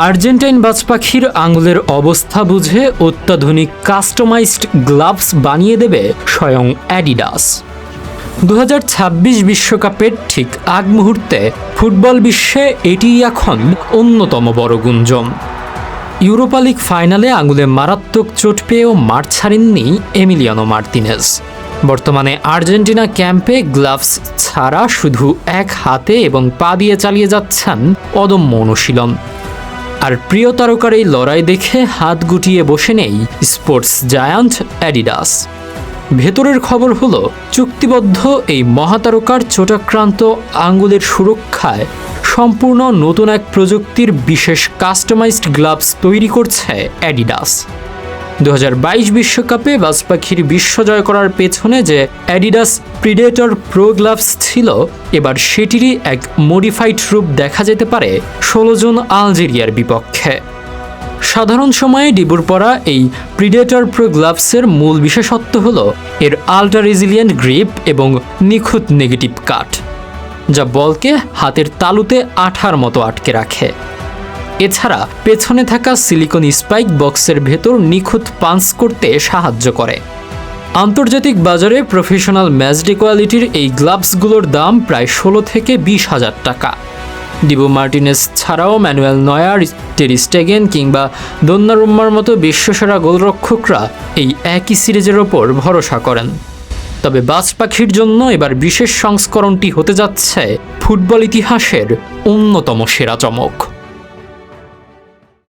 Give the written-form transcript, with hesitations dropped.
Argentine বাজ পাখির আঙুলের অবস্থা বুঝে অত্যাধুনিক কাস্টমাইজড গ্লাভস বানিয়ে দেবে স্বয়ং অ্যাডিডাস। 2026 বিশ্বকাপের ঠিক আগ মুহূর্তে ফুটবল বিশ্বে এটি এখন অন্যতম বড় গুঞ্জন। ইউরোপা লিগ ফাইনালে আঙুলে মারাত্মক চোট পেয়েও মাঠ ছাড়েননি এমিলিয়ানো মার্তিনেজ। বর্তমানে আর্জেন্টিনা ক্যাম্পে গ্লাভস ছাড়া শুধু এক হাতে এবং পা দিয়ে চালিয়ে যাচ্ছেন অদম্য অনুশীলন। আর প্রিয় তারকার এই লড়াই দেখে হাত গুটিয়ে বসে নেই স্পোর্টস জায়ান্ট অ্যাডিডাস। ভেতরের খবর হলো, চুক্তিবদ্ধ এই মহাতারকার চোটাক্রান্ত আঙ্গুলের সুরক্ষায় সম্পূর্ণ নতুন এক প্রযুক্তির বিশেষ কাস্টমাইজড গ্লাভস তৈরি করছে অ্যাডিডাস। 2022 বিশ্বকাপে বাজ পাখির বিশ্বজয় করার পেছনে যে অ্যাডিডাস প্রিডেটর প্রো গ্লাভস ছিল, এবার সেটিরই এক মডিফাইড রূপ দেখা যেতে পারে 16 জুন আলজেরিয়ার বিপক্ষে। সাধারণ সময়ে ডিবুর পরা এই প্রিডেটর প্রো গ্লাভসের মূল বিশেষত্ব হল এর আল্ট্রা রেজিলিয়েন্ট গ্রিপ এবং নিখুঁত নেগেটিভ কাট, যা বলকে হাতের তালুতে আঠার মতো আটকে রাখে। এছাড়া পেছনে থাকা সিলিকন স্পাইক বক্সের ভেতর নিখুঁত পাঞ্চ করতে সাহায্য করে। আন্তর্জাতিক বাজারে প্রফেশনাল ম্যাচড কোয়ালিটির এই গ্লাভসগুলোর দাম প্রায় 16 থেকে 20 হাজার টাকা। ডিবো মার্টিনেজ ছাড়াও ম্যানুয়েল নয়ার, টের স্টেগেন কিংবা দোন্নারুম্মার মতো বিশ্বসেরা গোলরক্ষকরা এই একই সিরিজের ওপর ভরসা করেন। তবে বাজ পাখির জন্য এবার বিশেষ সংস্করণটি হতে যাচ্ছে ফুটবল ইতিহাসের অন্যতম সেরা চমক।